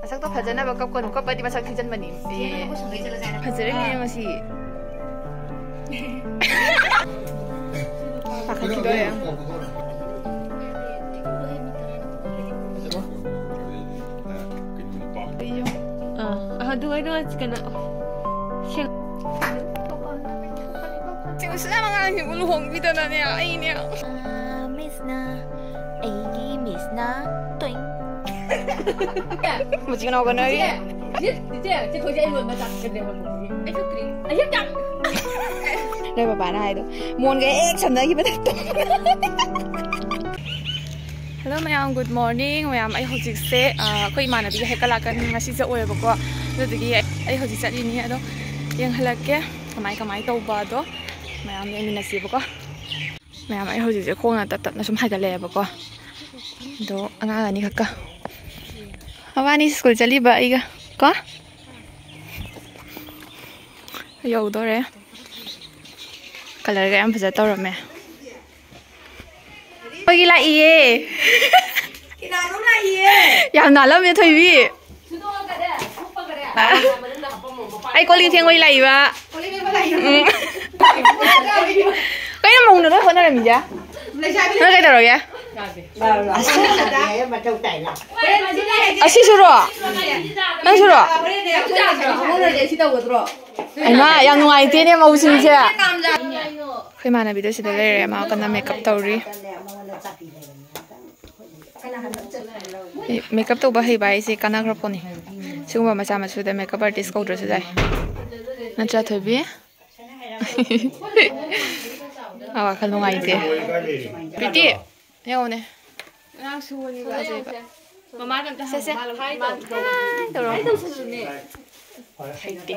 Masak to phajana ba kap kono kap pati masak thijan bani phajare ni masi pakhat ki doya duai kana 지금 수나랑이 오늘 홍비더나네 아이냐 미스나 에이기 미스나 또잉 뭐 지금 나오거나 이제 거기 일본 맞아 근데 아이 그리 아이 짱 đây bà bạn này muốn cái egg sầm đấy cái bắt Hello mayam good morning mayam ai hojik se khoi mana bi hekala kan ngasi se oye bako dudigi ai hojik sari ni ado yang halake kamai tauba do mayam yang minasi bako mayam ai hojik se khona tat na sum hagale bako do anga ani khaka awani school chali ba iga ko yo do re color ga yam phaja tawrame Pagi lại ye. Cái nào nó lại ye. Yam nào lắm vậy thôi bi. Ai có liên thiên quay lại ba. Cái nó mùng nó là gì vậy? Nó cái đâu rồi vậy? À xí rồi. Nó xí rồi. Anh mà yang ngoài tiền em mau xin chưa? Khi mà video sẽ để mà cần làm makeup tàu đi. Makeup tàu bahai bahai sih karena kerapon nih. Semua macam sudah makeup artist kau terus sudah. Nanti thôi bi. Awak kalau ngai deh. Pretty, ya one. Mama kan sese. Hai tu. Haiti.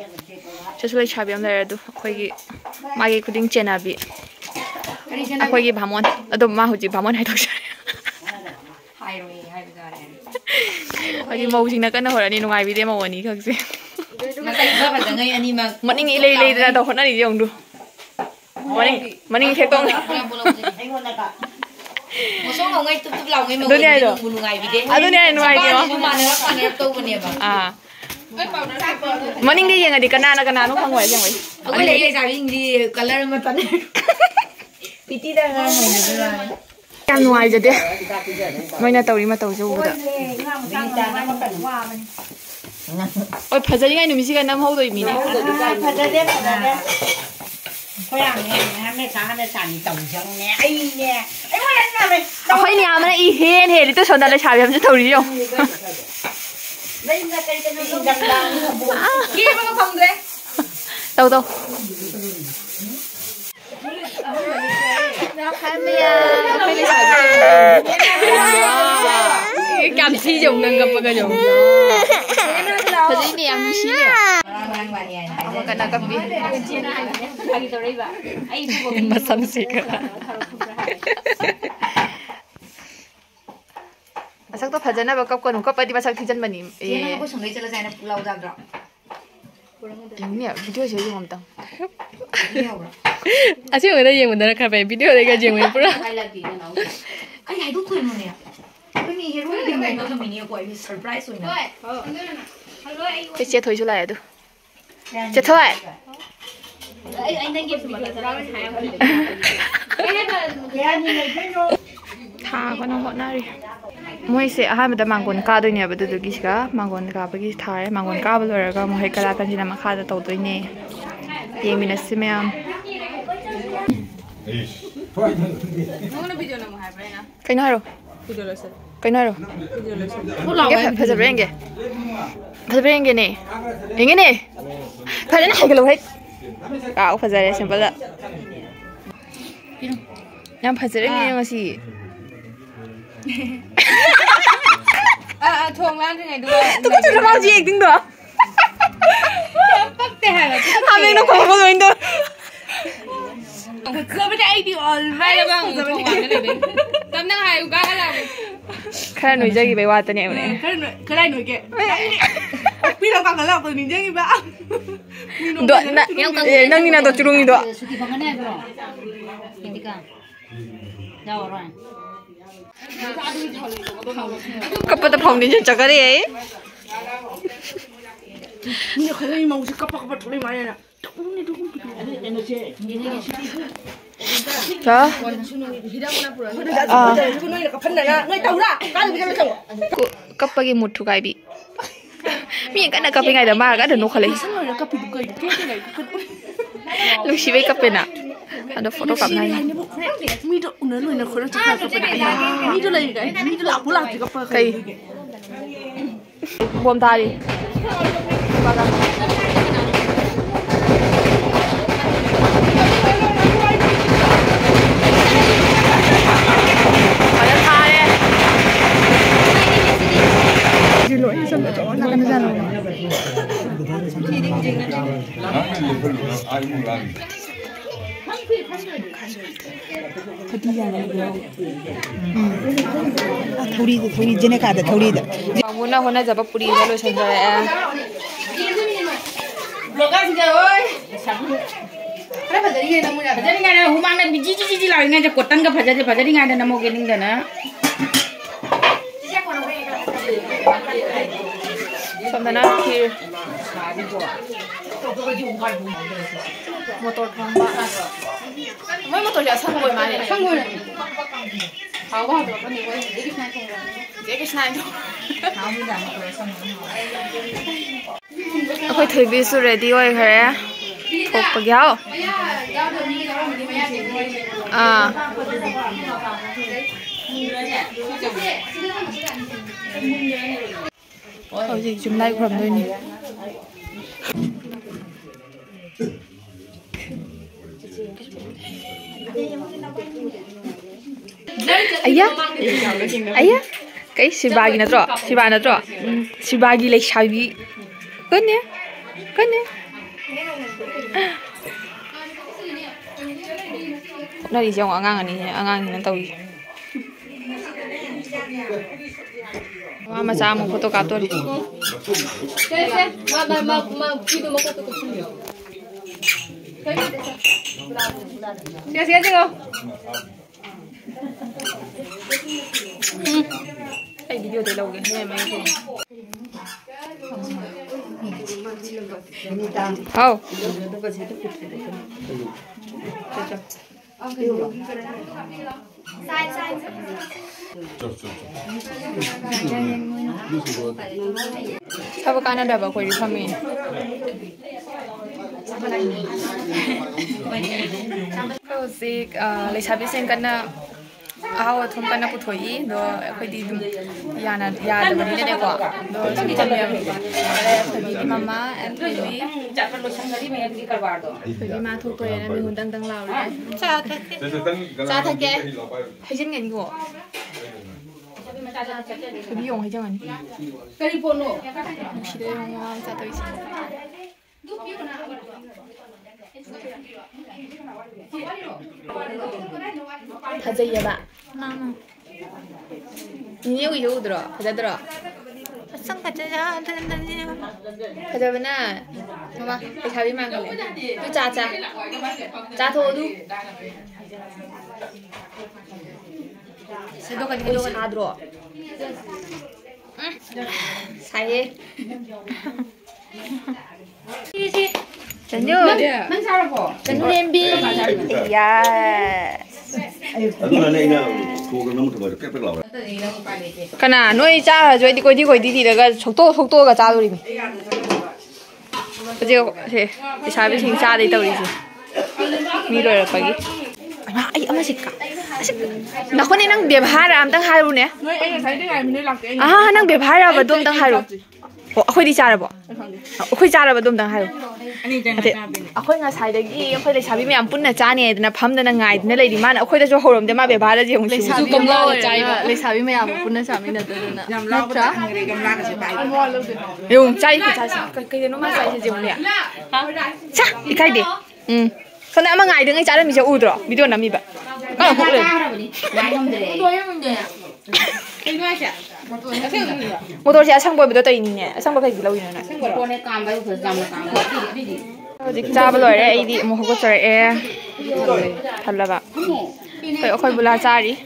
Sesuai cabiam dari itu, koi magi kuding cenabi. Koi bhamon, atau mahu ji bhamon hai tu sih. Koi mau sih nak kan orang ni nungai video mau ni kau sih. Maning ilai dah tahu nak ni jong tu. Maning kekong. Mosong ngai tup lau ngai mau nungai video. Adunia nungai video. Ah. Maning dia yang ada kena no kang wai yang wai. Aku lagi cari di color macam ni. Piti dah kan ni lah. Yang nuai jadi. Mana tahu lima tahu jauh dah. Oh, pasal ni misi kan nama hau tu ini. Pasal dia. Kau yang ni, kami sani tahu jang ni. Ay ni. Ay mana ni? Kau ni amana ihen itu saudara cari macam tahu dia. Đâu. Cảm xí dùng nâng gặp cái dùng. Thật sự ni ăn xí à. Apa kena kapi? Masam sih kan. Masak to phajana ba kap kono kap pati masak thijan bani Jangan aku sungai cila saya nak pulau jaga. Ini ya video sih yang amtang. Asyik orang yang benar kan video mereka jangan pura. Ay, itu tuh mana ya? Ini hero yang mana tu mini aku ini surprise tu. Chết thôi chú lại à? Chết thôi. Anh đang game semua Thà con nó bọn nào đi. Mỗi sẽ hai mươi mangon cá đôi nè, bây giờ cái gì cả mangon cá bây giờ thà mangon cá bây giờ cái mỗi cái là cái gì mà khá là tàu đôi nè. Yang mình xem em. Cái nào rồi? Cái nào rồi? Cái phải bền cái. Phải bền cái này. Cái này. Phải này cái lỗ hết. Cả phải giải simple là. Yang phải giải cái mà gì? Thuồng lan thế này được. Tôi có chút bao gì tính được. Bắt tè hả? Mình nó không bao giờ được. Giờ bây giờ ai đi on vai là bang. Giờ bây giờ cái này. Tầm năng hay uga là. Khai nổi dây cái bài này này. Khai này nổi cái. Bây giờ bang cái nào tôi nhìn dây ba. Đoạn nang ni na to curung itu. Suki pangannya bro. Ketika. Jauh orang. Kapag tapong din siya tsaka rin eh. Ni kaya mau si kapak boleh mana nak? 자. 깜빡이 못 투가이비. 미 간나 깜빡이다 마가 더 놓을래. 루시베 깜빡이나. ada foto kat mana? Mi tu unar lu nak korang cakap apa? Mi tu lagi kan? Mi tu lah pula cakap apa? Kay. Bom tali. Baga. Ada tali. Dulu ini sampai jauh nak kena jalan. थोड़ी जने का था थोड़ी दा होना होना जब पूरी चलो चल रहा है ब्लॉगर से ओए अरे भजरी है नमो भजरी गाना हुमांग ने जी जी जी लाइन ने कोटन का भजरी गाना नमो के निंग देना समझना फिर motor thamba moi motor ja sang boy mane sang boy haw ba do ni boy deki snai do haw mi da motor sang akhoi thoi bi su ready oi khare thok pa gyao hojik jum lai khram doi ni ayah cái sibagi na tro sibagi like shabi kan ya nari jong angang ni nang tahu mama sama foto kaptor Siap tengok. Video dia lagu ni main tu. Oh. Siapa kanan dah bawa kuih kami. Hojik lesabi sen kana aw thum kana puthoi do khoi di dum yana yada bani ne ko do cham ya phabi mama and phabi chapal lotion gari me agri karwa do phabi ma thu ko yana me hundang dang law le cha thake hajin ngan go phabi yong hajang an kari pono chide yong wa cha to isi Hajayaba. Mama. Ini aku jauh dulu, hajar dulu. Pasang hajar, hajar benar. Mama, kita mana kali? Tu caca, caca tu. Sedok kan dulu kan dulu. Saya. Janju, janju lembi. Iya. Kana, noi cha rồi đi coi đi là cái 속도 cái cha rồi đi. Bây giờ thế, cái sao bị sinh cha đi đâu đi chứ? Mi rồi là phải gì? Ai ama sih kak? Nak kau ni nang biar am tang haru ni? Nang biar apa dom tang haru? Aku di cara apa? Aku cara apa dom tang haru? Aku nggak saya lagi, aku lagi sabi macam pun nak cani, dan paham dan ngai, dan lagi di mana? Aku dah jauh horom, dia mah biar aja yang sih. Sabi macam pun nak sabi nak tu nak. Macam? Yung cai kita kaya nama saya je mulia. Cah, ikai deh. Kalau nak ngai dengan cara macam udro, video nama iba. Kalau boleh. Motor siya sang boy betul tak ini ni? Sang boy kayak gila ini nak. Jika cakap lor, ini mau aku cari thala ba. Aku bula cari,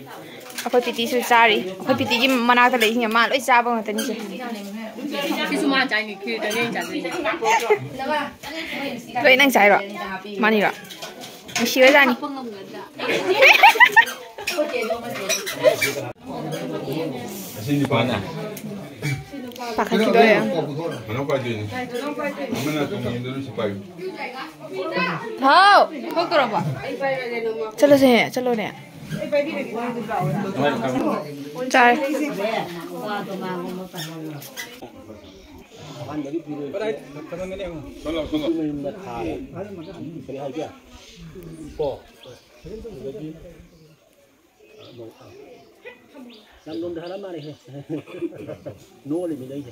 aku piti su cari, aku piti je mana tak lagi ni mal, aku cakap orang tadi je. Sisu ma chai ni ki de ni cha ni. Vậy năng trái rồi. Mà đi rồi. Mình xíu ra đi. Xin đi bán à? Bạc hành đó à? Mà nó quay gì? Mà nó không nhìn được quay. Thôi, không có đâu. Chalo xe, chalo nè. Trái. Nam nôm dah lama ni. No ni bila je.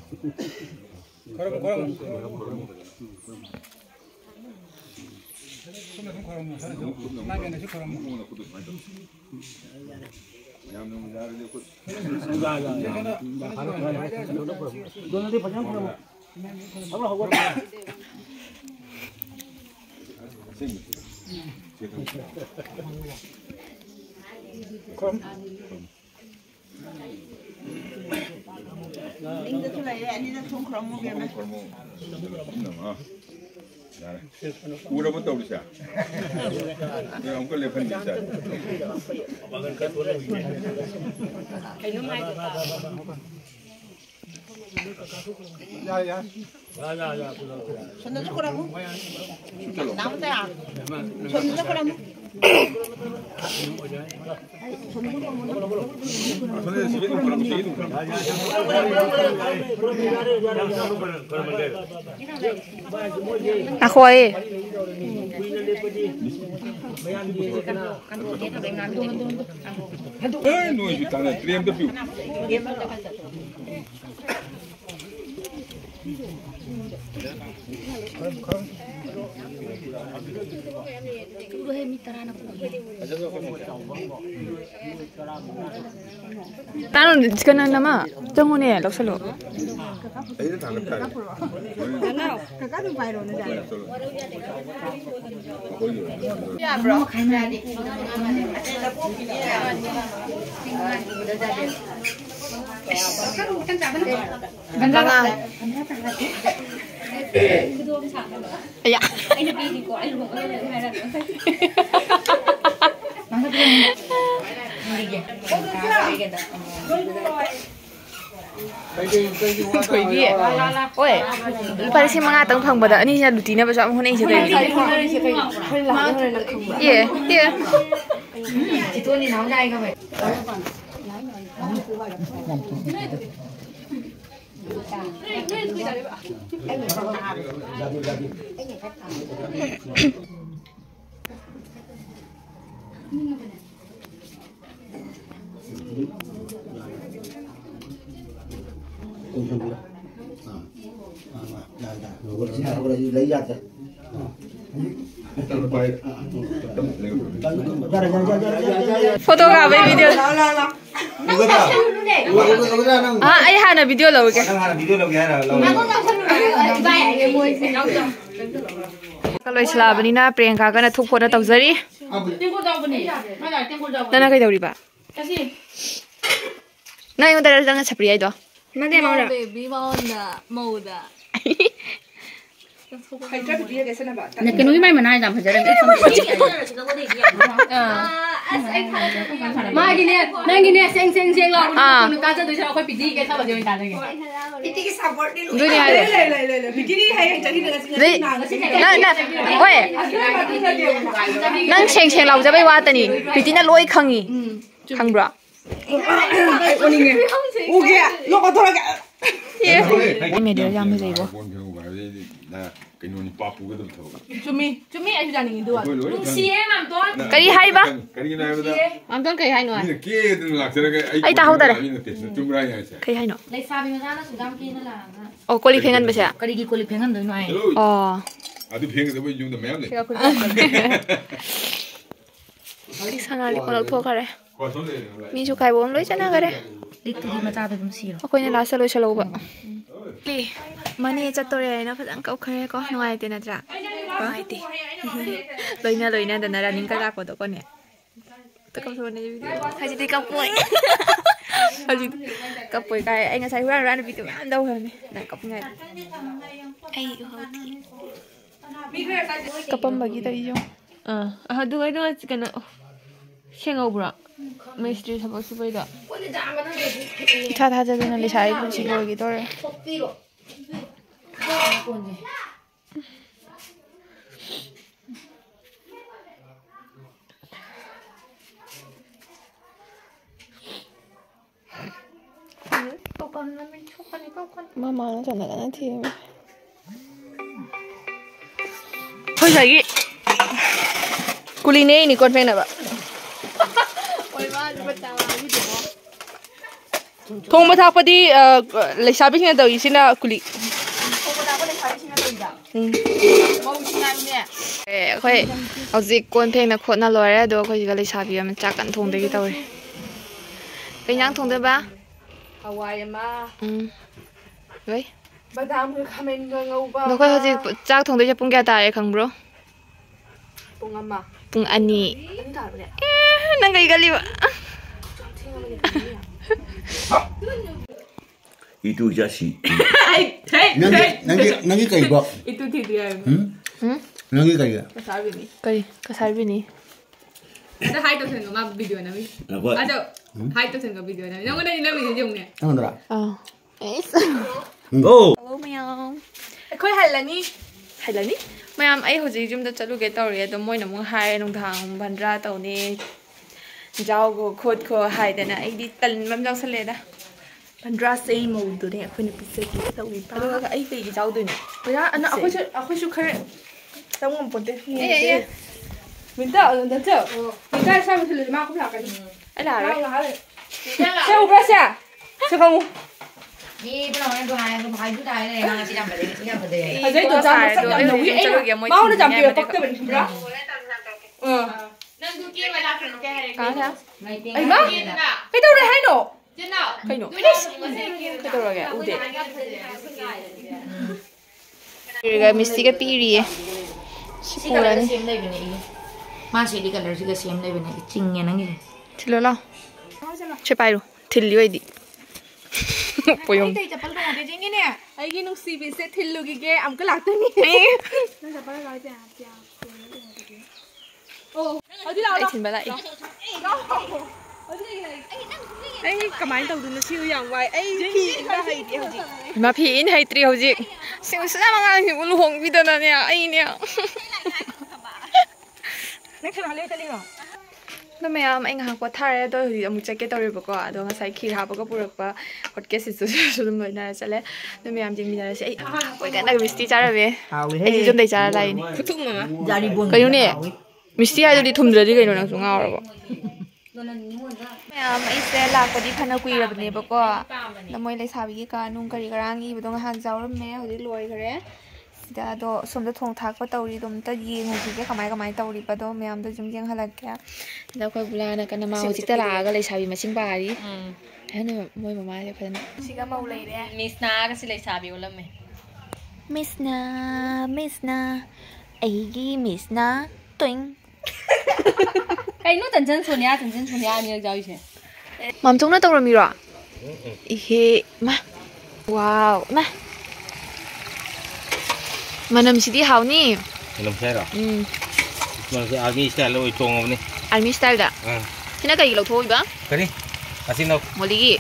Korang. Ini tu lah ya, ini tu thung kromo dia mah. Udah betul bisa. Ya, aku lepas bisa. Ya. Sonda tu kromo. Nama saya. Sonda tu kromo. Aku aja. No, itu tanah triam tapi. 나는 지금 nama 정훈이 럭설로. Ini tanah tadi. Kakak tu bayar orang dah. Ya bro. Ganda. Ya. Thủy ôi, phải xem mga tầng phòng bờ đỡ ni là tí nữa bây giờ hôm nay sẽ tới. Yeah, yeah. Chỉ tôi đi nấu đây không vậy? lấy ra chứ. Photo cả với video. À, ai hà là video lâu kìa. Các loại slab này na Priyanka cái này thúc phốt tàu zari. Nana cái đầu đi bà. Nãy chúng ta đang chụp gì đó? Mà đây mau rồi. Baby mau da. Nè cái núi mai mà nai làm phải ra đây không. Mai cái nè xeng lo. Nó cá cho tôi cho khơi pizza cái sao mà chơi ta đây. Itu support dia. Dulu ni ada. Begini hai jadi dengan Vậy, na, ôi, nang cheng lau ra bay wa tani, bị tin na lôi khang gì, khang bra. Oke, lo kau tahu tak? Mày đưa ra mới gì bo? Cái nồi papu cái đó. Cumi ai sudah nih dua. Cái gì hay ba? Cái này là Am tuan kai hai no. ini kia itu nak cakap Ai tahu tak? Cuma aja. Cái hay nó. Lấy sao bây giờ nó sụt đam kia nó là. Oh, cô đi phengan bây giờ. Cái đi cô liệp hàng rồi nói. Oh. Aduh, pengen tapi jom dah macam ni. Đi sang nào đi con đâu thua cái đấy. Kosong ni. Mình chụp cái bóng lấy cho nó cái đấy. Đi từ mà ra về cũng xì rồi. Cô này là solo solo ba. Đi. Mà nè chắc tôi này nó phải ăn câu khơi có ngoài tiền là ngoài tiền. Lời nè, đàn ra những cái rap của tụi con nè. Tôi không thua này video. Hay chỉ đi câu quay. hꯧji kapoi kai ai ngasai huran ran video man đâu hơn này cặp ngay ai hoti kapam bagi tadi jo ꯑꯗꯨ ꯑꯩꯅ ꯀꯩꯅꯣ ꯁꯦꯡꯍꯧꯕ꯭ꯔꯣ mystery ꯊꯕꯛ ꯁꯨꯕꯩꯗꯣ ꯏꯊꯥ ꯊꯥꯖꯗꯅ ꯂꯩꯁꯥꯕꯤ ꯄꯨꯟꯁꯤ ꯂꯣꯏꯒꯗꯧꯔꯦ ꯃꯃꯥꯅ ꯆꯠꯅꯒꯅ ꯊꯦꯝꯃꯦ thôi thấy culi này con phen này bạn thùng mà tháp đi lấy sao biết nghe đầu gì xin là culi khơi ở dịch con phen là khôn là lòi ra đồ khơi cái lấy sao bây giờ mình chắc cắn thùng đấy cái tàu cái nhang thùng đấy ba Hawaii mà vậy bà đam người comment ngâu ba nó khơi gì chắc thùng đấy cho bung kia tài không bro bung amma bung ani anh thả vậy nang cái gì vậy itu jasi. hey Nangi kai ba. itu thì dia Nangi kai ga. cái sao bên này nó 2,000 mà video này mi à đâu 2,000 cái video này nó có đây nó video dùng nè Ang dra. hello mèo khơi hay là ni mèo ấy hồi gì chúng ta chọn cái tàu rồi, tụi moi nó muốn hai nông thang bàn ra tàu này giàu của khốt của hai đứa này ấy đi tận mắm giàu sale đó bàn ra xây màu từ này khơi này bị cái tàu bị ba cái ấy thì giàu đôi này bây giờ anh khơi chú khơi tao ngầm bột đấy mình tạo được chưa mình cái sao mình thử mà không làm cái gì ấy là đấy sao ra sao sao không đi bây giờ em tôi hai chút này này chị làm cái đấy chị làm cái đấy ở đây tôi xài làm rồi nấu cái máu nó chậm kìa tóc cái mình ra có thế ấy má cái đâu đây hay nổ cái nổ cái tàu rồi kìa u để cái misty cái piri chị cái này xem đây bên này mà chị đi cái này chị cái xem đây bên này chinh nghe nó nghe thì lo chơi bài rồi thì liu đi 보용. đây chụp cái này cái nè ấy cái nông si bị sẽ thịt lư cái ẩm cái lạc tới nè ở đi đâu ấy thìn lại ấy cầm máy tàu nó siêu dạng vậy ấy khi ra hay gì mà pin hay tri hậu gì siêu sao mà ngang hiểu lu hong video này ấy nè nó cái nào lấy tới đi rồi nó mẹ anh hàng quạt thải tôi thì một trái cây tôi được có đó ngay sai khi học có bữa được và quạt cái sự sụt mới này sẽ lấy nó mẹ em chỉ mình là sẽ quay cái này misty trả rồi ấy chúng đây trả lại này cái này misty hay đi thùng rồi đi cái nó xuống ngao rồi mẹ ấy sẽ là có đi khăn áo quỳ rồi bên này bữa có nó mới lấy xào cái cá nung cái rang gì bên đó hàng rau rồi mẹ hồi đi lôi cái đấy đã đó xong rồi thùng thác có tàu đi đom tới gì ngồi cái cái tàu đi bắt đầu mẹ em tôi chúng riêng hay là cáiแล้วค่อยบุลานะกันมาจิตตลาก็เลยชาวมาชิงบาดิเนี่ยมวยมาเนี่ยเพิ่นสิก็เมาเลยเด้มิสนาก็สิเลยชาบิวแล้วมั้ยมิสนาไอ้กี่มิสนาตึงไอ้นู้น真正出年你要教一些มัมจงน่ะตรงมีหรออีเฮมาว้าวมาManam sidi hau ni. Manam saya dah. Manam saya army style lo itu ngam ni. Army style dah. Kena kaya lo thoi ba? Kari. Asin lo. Moligi.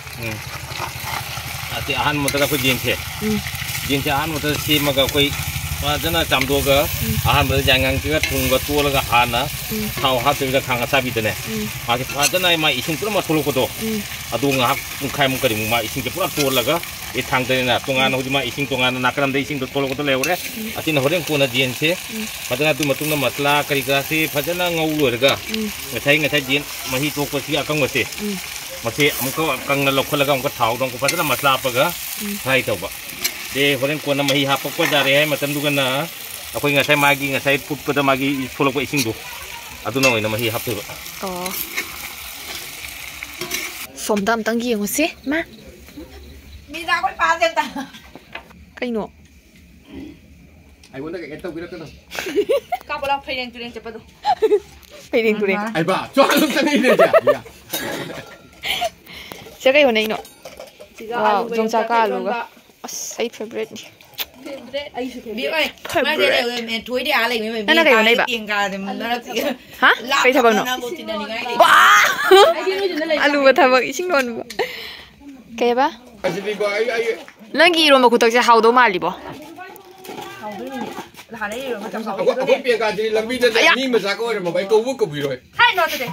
Ati ahan mo taga ko jinse. Jinse ahan mo taga si maga koi. Macam na jam dua ke. Ahan mo jangan kita tunggu tua laga hana. Tahu hat tu kita kanga sabi tu ne. Macam na mai isin pura mat puluh kodo. Adu ngah mukai mukari mai isin pura tua laga. Itang tadi na tungan ho jema ising tungan nakaram dei ising tolo ko leure atin horeng ko na jien se padana tu matung na masla kari ka se phajana ngau lorga ngai jien mahi to ko si akang mase mase amko akang na lokho laga amko thau dong ko phajana masla paga thai to ba de horeng ko na mahi ha pok ko jare hai matam dugan na akoi ngai put ko da magi tolo ko ising du aduna oi na mahi hap to ba som dam tang gi ngo se ma mi ra con ba xem ta cái nọ Ai muốn cái tàu kia đó. Kau boleh payeng tu yang cepat tu. Payeng tu deh. Ai ba, cuak lu sini dia. Siya kayo na ino. Wow, jong chaka alu ga. As ay favorite ni. Bi ơi, mai đây là mẹ thối đi à lại mẹ. Nana kayo na ba? Ha? Kayo tabang no. Wow. Alu ba tabang ising don ba? Kaya ba? Lagi iro makutok siya how do mali bo. Aku piang jadi lambi dan ni masak orang mau baik kau buka biru. Hai no today.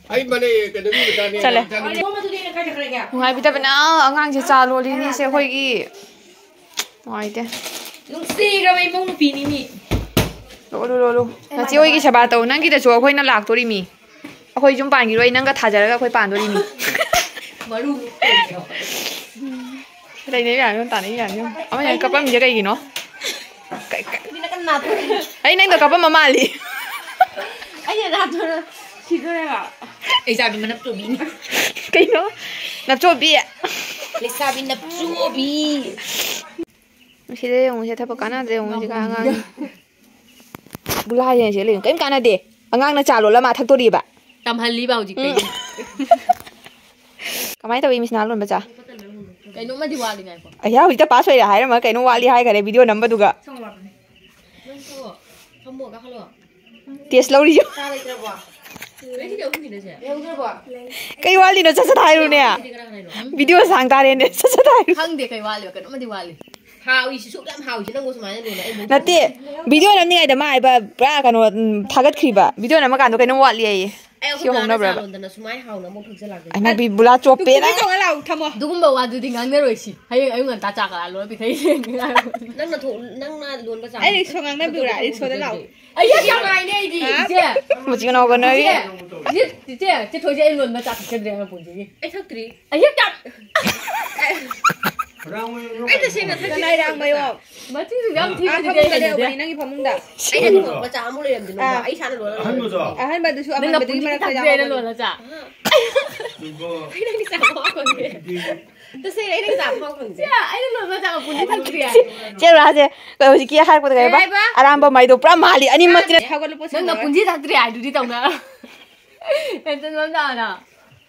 Hai mana kedai bukan ni. Chale. Ngai bita bana angang je cha lo li ni se hoi gi. Ngai de. Nung si ra mai mong pi ni mi. Lo. Na chi hoi gi saba tau nang gi da chu khoi na lak to ri mi. Khoi jum pan gi roi nang ga tha jar ga khoi pan do ri mi. Maru. Đây này là nó tàn này là nhung. Ông ấy cặp bấm gì cái gì nó? Ấy nãy tôi cặp bấm mama đi. Ấy giờ nạp thôi. Chỉ có đây bảo. Ấy giờ mình nạp chỗ bi. Cái nó nạp chỗ bi à? Lấy sao mình nạp chỗ bi. Khi đấy ông sẽ thay bạc cana đấy ông sẽ càng ngang. Bula gì sẽ liền cái cana đấy. Ngang nó trả luôn là mà thắc tôi đi bạn. Tầm hành lý bảo gì cái. Cái máy tao bị misnal luôn bây giờ. Cái nó mà đi qua đi ngay. Ai ya, kita pas vậy hay mà cái nó wali hay cái video number tu ga. Không mua các luôn. Test lâu đi chứ. Cái wali nó rất hay luôn nè. Video sang ta lên rất hay. Hăng để cái wali cái nó mà đi wali. Hào ý số lắm hào chỉ nó ngồi xem này này. Nãy video làm như này để mà ai ba bra cái nó target khi ba video làm mà cái nó cái nó wali ấy. Siêu hồng đâu rồi. Anh này bị bula chộp bể đấy. Đúng không bà đi ngang rồi chị. Hay anh người ta chạc là luôn bị thấy. Năng là thủ năng là luôn bây giờ. Anh đi xuống ngang đây biểu lại đi xuống đấy nào. Ấy sao này đây gì? Một chiếc nào cái này. Chứ thôi chứ em luôn mà chạc cái gì mà buồn gì. Ấy thật kỹ. Ấy hết chậm. Anh ta xem là cái này đang bay không? Mà chứ đang thi cái đây này năng phong đã. Ấy là thủ mà chả mua liền thì nó ấy sao nó luôn. Anh bà được số anh bà được mà cái gì nó luôn là chả. Ấy đang đi sao còn gì? Tôi xem ấy đang giảm phong còn gì? Ấy nó luôn mà chả buồn gì thật kỹ. Chứ là gì? Cái gì kia hay có cái ba? Aram ba mai do pra mali ani mà chứ. Nang buồn gì thật kỹ ai đi tàu na. Em chân lắm nào.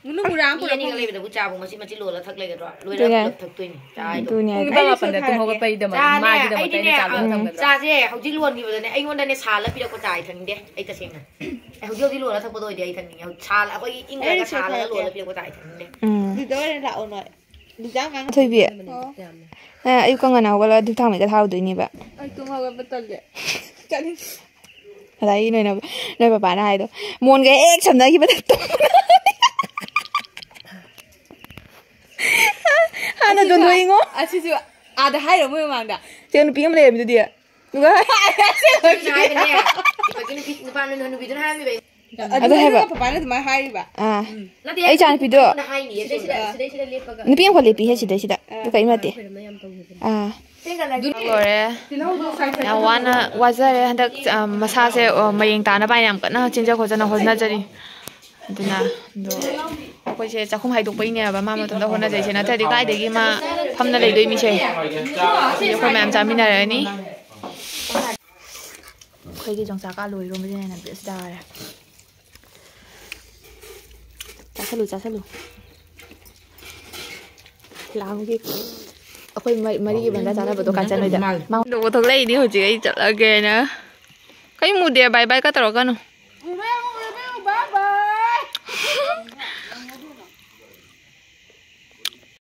Nó bù ráng bù ráng cái này bù cha bù mà chỉ lùa là thật lấy cái đó lùa là thật tuyên trái tu nhỉ cái bao phần tung hộp bay đầm mà mai cái đầm mà tay cha lùa cha chứ họ chỉ luôn như vậy này anh muốn đây này xả là bây giờ có trái thành đấy ấy ta xem này họ chỉ lùa là thật bao tôi đấy thành họ xả là có ý nghe cái xả là lùa là bây giờ có trái thành đấy đi tới đây là ổn rồi đi ra ngang thôi việc yêu con nào gọi là đi thang này cái thao tụi nhỉ bạn anh tung hộp bắt tay đấy chạy đi đấy này bà bán này đâu muốn cái action đấy khi bắt đầu Hana don't doing oh. Así ada hai rồi mới mang đã. Chứ nó pin mà để mình đi. Đúng không? Hai cái này. Cái này nó bán nó bị nó hai mươi bảy. Ada hai ba. Papa nó mà hai đi ba. À. Ấy chàng pin đó. Nó hai nhỉ. Đây liệp cái. Nó pin khoa liệp hết chứ đấy. Nó cái mà đi. À. Rồi. Now one was there and the massage mayeng ta na ba yam kana chinja ko jana hosna jari. Duna do ko che cha khum hai duk pai ne ba ma ma tum da hona jai che na ta di kai de gi ma pham na lei doi mi che yo ko mam cha mi na re ni khoi di jong cha ka loi ro mi ne na bi sta ra cha sa lu lang gi khoi mari gi ban da cha na ba to kan chan loi da ma do thok lei ni ho ji ai cha la ge na kai mu de bye bye ka taro ka no